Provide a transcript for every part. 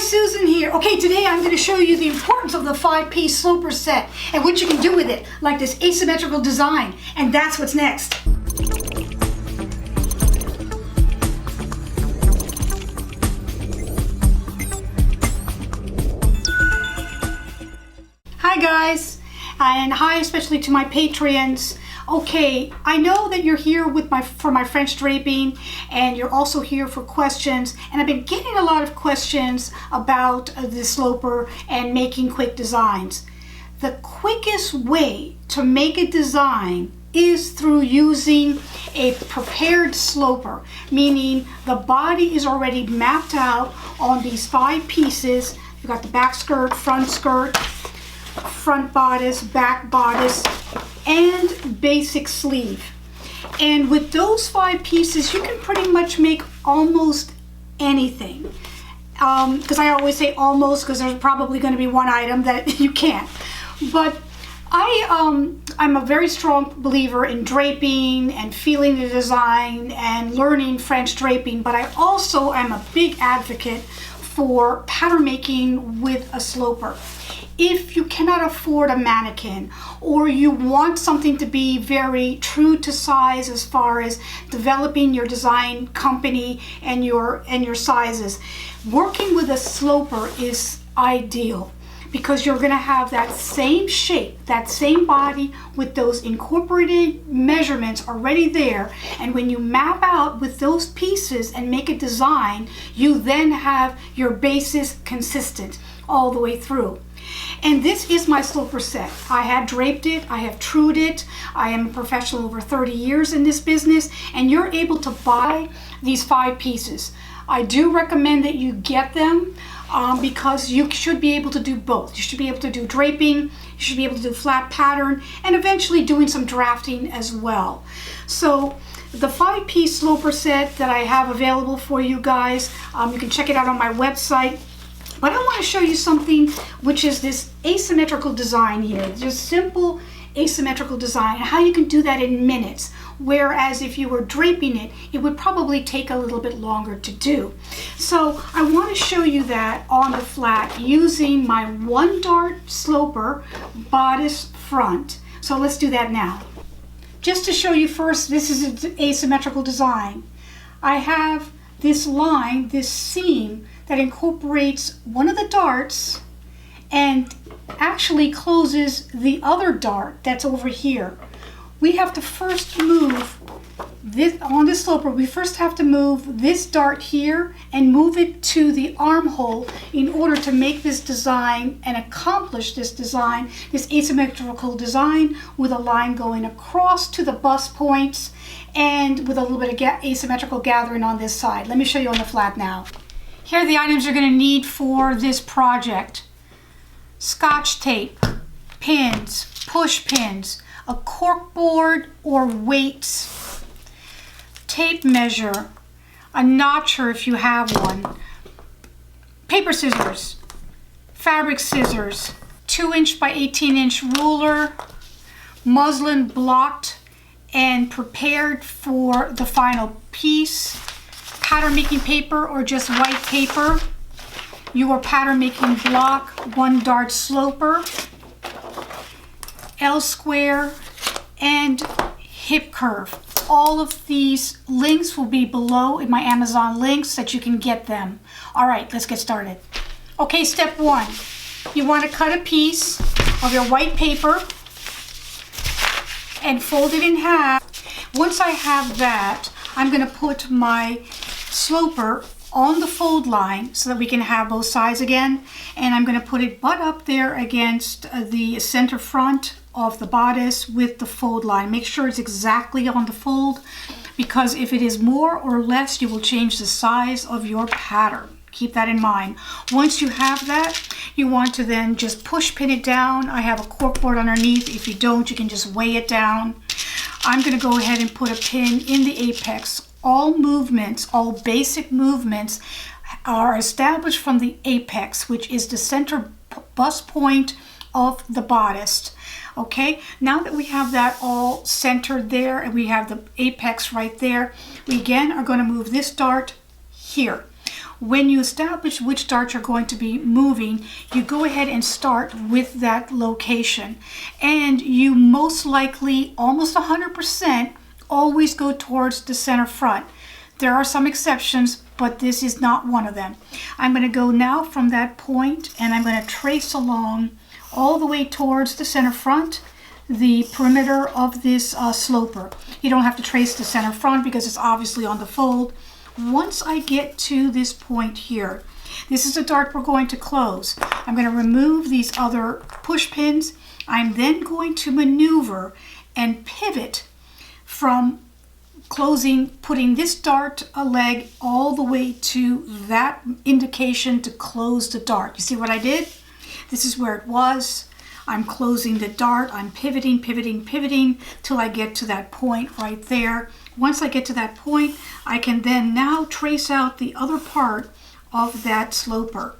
Susan here. Okay, today I'm going to show you the importance of the 5-piece sloper set and what you can do with it, like this asymmetrical design, and that's what's next. Hi guys, and hi especially to my Patreons. Okay, I know that you're here for my French draping, and you're also here for questions, and I've been getting a lot of questions about the sloper and making quick designs. The quickest way to make a design is through using a prepared sloper, meaning the body is already mapped out on these 5 pieces. You've got the back skirt, front bodice, back bodice, and basic sleeve. And with those 5 pieces, you can pretty much make almost anything. Because I always say almost, because there's probably going to be one item that you can't. But I'm a very strong believer in draping and feeling the design and learning French draping, but I also am a big advocate for pattern making with a sloper. If you cannot afford a mannequin, or you want something to be very true to size as far as developing your design company and your sizes, working with a sloper is ideal, because you're going to have that same shape, that same body with those incorporated measurements already there. And when you map out with those pieces and make a design, you then have your basis consistent all the way through. And this is my sloper set. I have draped it, I have trued it. I am a professional over 30 years in this business, and you're able to buy these 5 pieces. I do recommend that you get them because you should be able to do both. You should be able to do draping, you should be able to do flat pattern, and eventually doing some drafting as well. So the 5-piece sloper set that I have available for you guys, you can check it out on my website. But I want to show you something which is this asymmetrical design here. Just simple asymmetrical design, and how you can do that in minutes. Whereas if you were draping it, it would probably take a little bit longer to do. So I want to show you that on the flat using my 1-dart sloper bodice front. So let's do that now. Just to show you first, this is an asymmetrical design. I have this line, this seam, that incorporates one of the darts and actually closes the other dart that's over here. We have to first move this on the sloper. We first have to move this dart here and move it to the armhole in order to make this design and accomplish this design, this asymmetrical design, with a line going across to the bust points and with a little bit of asymmetrical gathering on this side. Let me show you on the flat now. Here are the items you're going to need for this project: Scotch tape, pins, push pins, a cork board or weights, tape measure, a notcher if you have one, paper scissors, fabric scissors, 2" by 18" ruler, muslin blocked and prepared for the final piece, pattern making paper or just white paper, your pattern making block, 1-dart sloper, L square, and hip curve. All of these links will be below in my Amazon links so that you can get them. All right, let's get started. Okay, step 1. You want to cut a piece of your white paper and fold it in half. Once I have that, I'm going to put my sloper on the fold line so that we can have both sides again, and I'm going to put it butt up there against the center front of the bodice with the fold line. Make sure it's exactly on the fold, because if it is more or less, you will change the size of your pattern. Keep that in mind. Once you have that, you want to then just push pin it down. I have a cork board underneath. If you don't, you can just weigh it down. I'm going to go ahead and put a pin in the apex. All movements, all basic movements are established from the apex, which is the center bust point of the bodice. Okay, now that we have that all centered there and we have the apex right there, we again are going to move this dart here. When you establish which dart you're going to be moving, you go ahead and start with that location. And you most likely, almost 100%, always go towards the center front. There are some exceptions, but this is not one of them. I'm going to go now from that point, and I'm going to trace along all the way towards the center front, the perimeter of this sloper. You don't have to trace the center front because it's obviously on the fold. Once I get to this point here, this is the dart we're going to close. I'm going to remove these other push pins. I'm then going to maneuver and pivot from closing, putting this dart leg all the way to that indication to close the dart. You see what I did? This is where it was. I'm closing the dart. I'm pivoting, pivoting, pivoting till I get to that point right there. Once I get to that point, I can then now trace out the other part of that sloper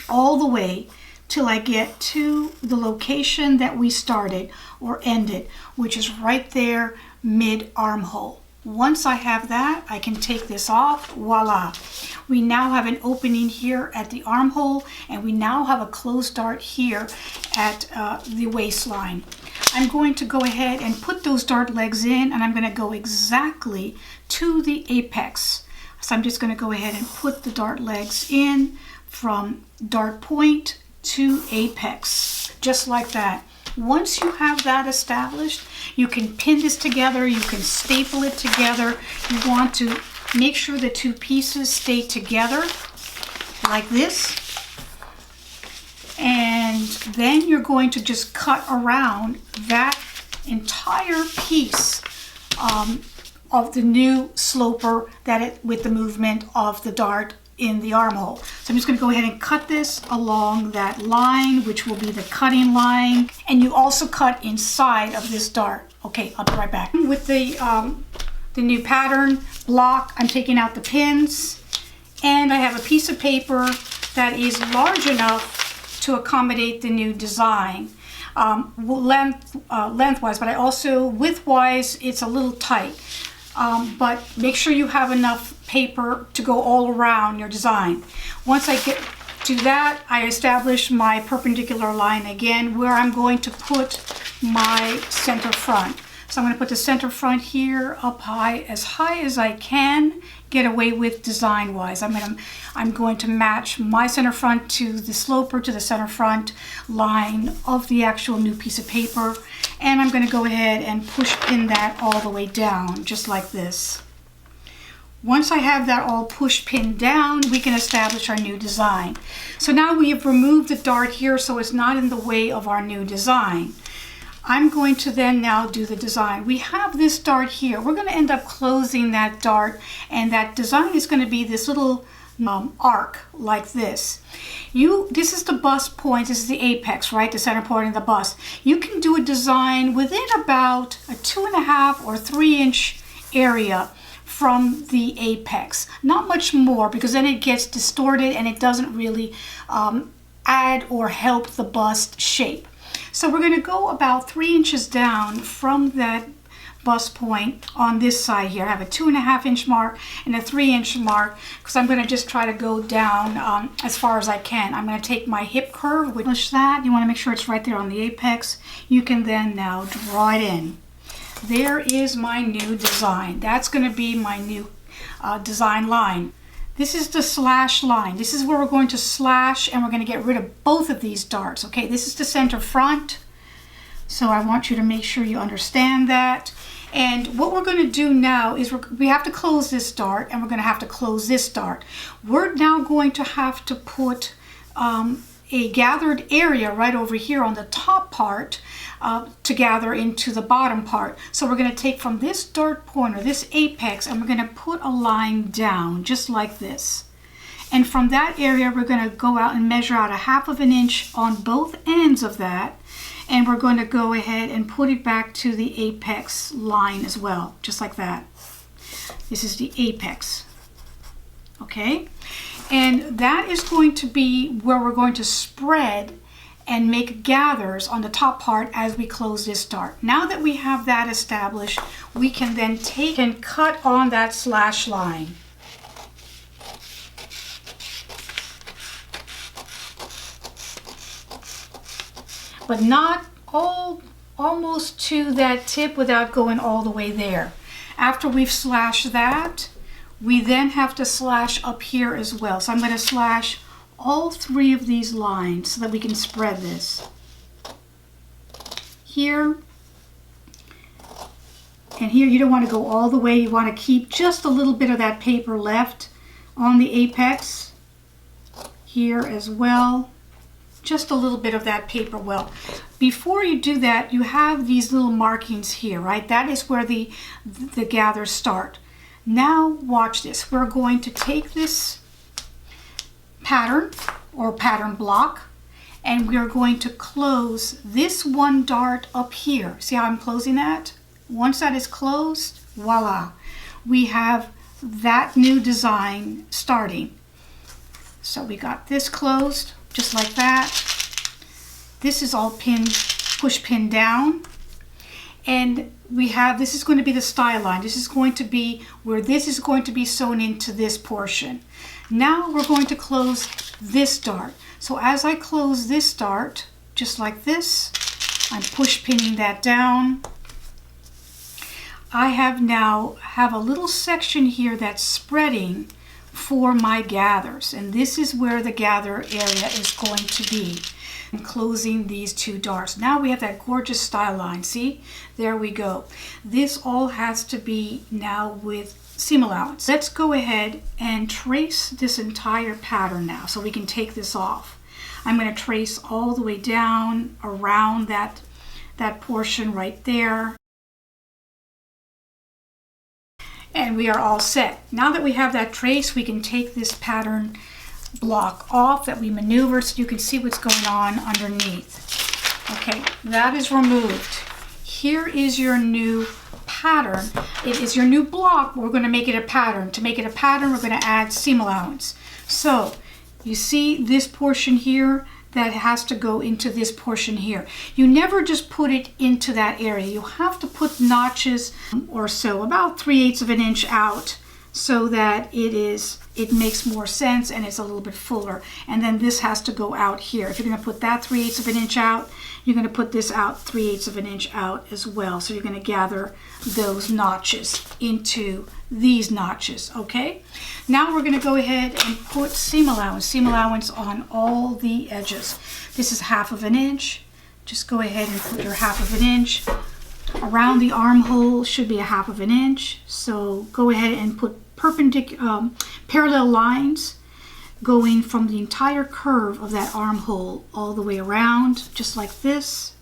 all the way till I get to the location that we started or ended, which is right there mid armhole. Once I have that, I can take this off. Voila. We now have an opening here at the armhole, and we now have a closed dart here at the waistline. I'm going to go ahead and put those dart legs in, and I'm going to go exactly to the apex. So I'm just going to go ahead and put the dart legs in from dart point to apex, just like that. Once you have that established, you can pin this together, you can staple it together. You want to make sure the two pieces stay together like this. And then you're going to just cut around that entire piece of the new sloper with the movement of the dart in the armhole. So I'm just going to go ahead and cut this along that line, which will be the cutting line. And you also cut inside of this dart. Okay, I'll be right back. With the new pattern block, I'm taking out the pins, and I have a piece of paper that is large enough to accommodate the new design. Lengthwise, but I also widthwise it's a little tight. But make sure you have enough paper to go all around your design. Once I get to that, I establish my perpendicular line again where I'm going to put my center front. So I'm going to put the center front here up high as I can get away with design wise. I'm going to match my center front to the sloper, to the center front line of the actual new piece of paper. And I'm going to go ahead and push pin that all the way down, just like this. Once I have that all push pinned down, we can establish our new design. So now we have removed the dart here so it's not in the way of our new design. I'm going to then now do the design. We have this dart here. We're going to end up closing that dart, and that design is going to be this little arc like this. This is the bust point, this is the apex, right? The center point of the bust. You can do a design within about a 2.5 or 3 inch area from the apex. Not much more, because then it gets distorted and it doesn't really add or help the bust shape. So we're going to go about 3 inches down from that bust point on this side here. I have a 2.5 inch mark and a 3 inch mark because I'm going to just try to go down as far as I can. I'm going to take my hip curve, push that. You want to make sure it's right there on the apex. You can then now draw it in. There is my new design. That's going to be my new design line. This is the slash line. This is where we're going to slash, and we're going to get rid of both of these darts. Okay, this is the center front. So I want you to make sure you understand that. And what we're going to do now is we have to close this dart, and we're going to have to close this dart. We're now going to have to put a gathered area right over here on the top part to gather into the bottom part. So we're going to take from this dart point or this apex, and we're going to put a line down just like this. And from that area, we're going to go out and measure out a 1/2 inch on both ends of that. And we're going to go ahead and put it back to the apex line as well, just like that. This is the apex. Okay? And that is going to be where we're going to spread and make gathers on the top part as we close this dart. Now that we have that established, we can then take and cut on that slash line. but not almost to that tip without going all the way there. After we've slashed that, we then have to slash up here as well. So I'm going to slash all 3 of these lines so that we can spread this. Here and here. You don't want to go all the way. You want to keep just a little bit of that paper left on the apex. Here as well. Just a little bit of that paper. Well, before you do that, you have these little markings here, right? That is where the gathers start. Now watch this. We're going to take this pattern or pattern block, and we are going to close this one dart up here. See how I'm closing that? Once that is closed, voila, we have that new design starting. So we got this closed just like that. This is all pinned, push pin down. And we have, this is going to be the style line. This is going to be where this is going to be sewn into this portion. Now we're going to close this dart. So as I close this dart, just like this, I'm push pinning that down. I have a little section here that's spreading for my gathers, and this is where the gather area is going to be. I'm closing these 2 darts. Now we have that gorgeous style line. See, there we go. This all has to be now with seam allowance. Let's go ahead and trace this entire pattern now so we can take this off. I'm going to trace all the way down around that portion right there. And we are all set. Now that we have that trace, we can take this pattern block off that we maneuver so you can see what's going on underneath. Okay, that is removed. Here is your new pattern. It is your new block. We're going to make it a pattern. To make it a pattern, we're going to add seam allowance. So you see this portion here that has to go into this portion here. You never just put it into that area. You have to put notches or so, about 3/8 of an inch out, so that it makes more sense and it's a little bit fuller. And then this has to go out here. If you're going to put that 3/8 of an inch out, you're going to put this out 3/8 of an inch out as well. So you're going to gather those notches into these notches. Okay, now we're going to go ahead and put seam allowance on all the edges. This is 1/2 of an inch. Just go ahead and put your 1/2 of an inch. Around the armhole should be 1/2 of an inch. So go ahead and put perpendicular parallel lines going from the entire curve of that armhole all the way around, just like this.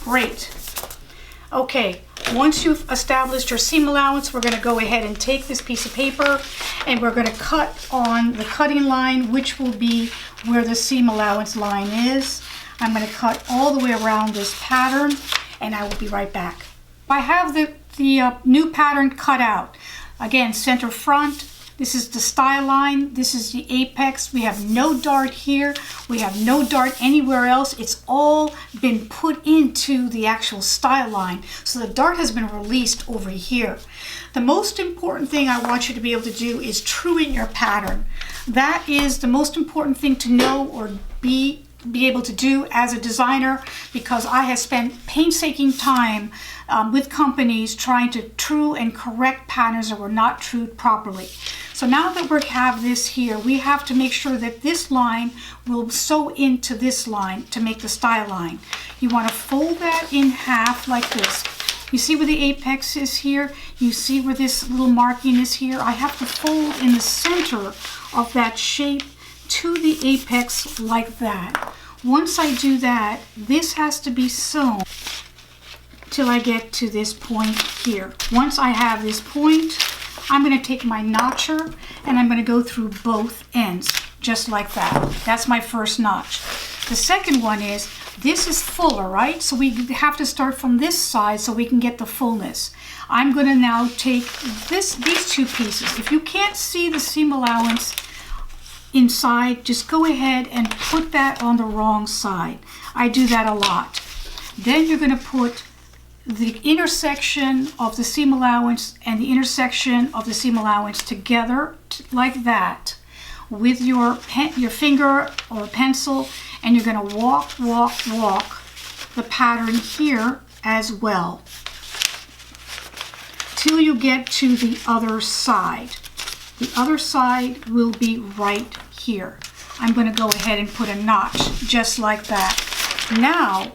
Great. Okay, once you've established your seam allowance, we're going to go ahead and take this piece of paper and we're going to cut on the cutting line, which will be where the seam allowance line is. I'm going to cut all the way around this pattern and I will be right back. I have the new pattern cut out. Again, center front. This is the style line. This is the apex. We have no dart here. We have no dart anywhere else. It's all been put into the actual style line. So the dart has been released over here. The most important thing I want you to be able to do is truing your pattern. That is the most important thing to know or be able to do as a designer, because I have spent painstaking time with companies trying to true and correct patterns that were not trued properly. So now that we have this here, we have to make sure that this line will sew into this line to make the style line. You want to fold that in half like this. You see where the apex is here? You see where this little marking is here? I have to fold in the center of that shape to the apex like that. Once I do that, this has to be sewn till I get to this point here. Once I have this point, I'm going to take my notcher and I'm going to go through both ends just like that. That's my first notch. The second one is, this is fuller, right? So we have to start from this side so we can get the fullness. I'm going to now take these 2 pieces. If you can't see the seam allowance inside, just go ahead and put that on the wrong side. I do that a lot. Then you're going to put the intersection of the seam allowance and the intersection of the seam allowance together like that with your finger or pencil, and you're going to walk the pattern here as well till you get to the other side. The other side will be right here. I'm going to go ahead and put a notch just like that. Now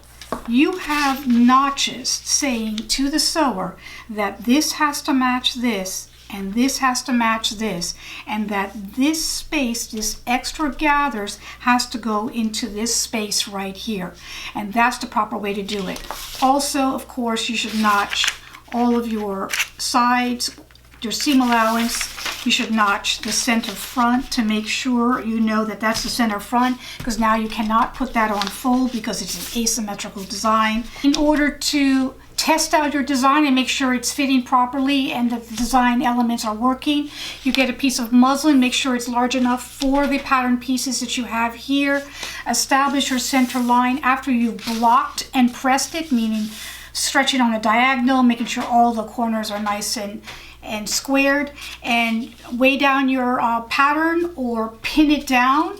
you have notches saying to the sewer that this has to match this and this has to match this, and that this space, this extra gathers, has to go into this space right here, and that's the proper way to do it. Also, of course, you should notch all of your sides, your seam allowance. You should notch the center front to make sure you know that that's the center front, because now you cannot put that on full because it's an asymmetrical design. In order to test out your design and make sure it's fitting properly and that the design elements are working, you get a piece of muslin, make sure it's large enough for the pattern pieces that you have here. Establish your center line after you've blocked and pressed it, meaning stretch it on a diagonal, making sure all the corners are nice and squared, and weigh down your pattern or pin it down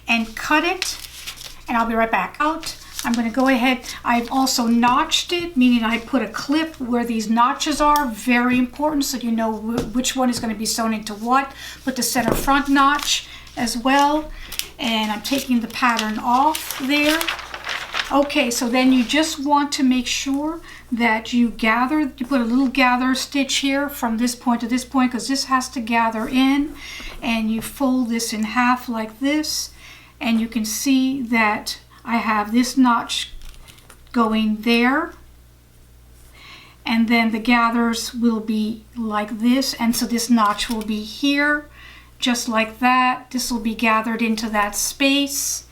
and cut it, and I'll be right back. I'm going to go ahead, I've also notched it, meaning I put a clip where these notches are, very important, so you know which one is going to be sewn into what. Put the center front notch as well, and I'm taking the pattern off there. Okay, so then you just want to make sure that you put a little gather stitch here from this point to this point, because this has to gather in, and you fold this in half like this, and you can see that I have this notch going there, and then the gathers will be like this, and so this notch will be here, just like that. This will be gathered into that space,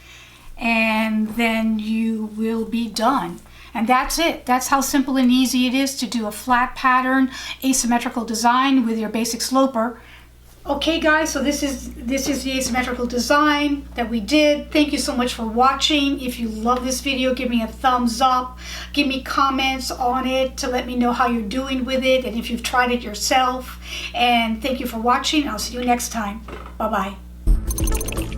and then you will be done. And that's it. That's how simple and easy it is to do a flat pattern asymmetrical design with your basic sloper. Okay guys, so this is the asymmetrical design that we did. Thank you so much for watching. If you love this video, give me a thumbs up. Give me comments on it to let me know how you're doing with it and if you've tried it yourself. And thank you for watching. I'll see you next time. Bye-bye.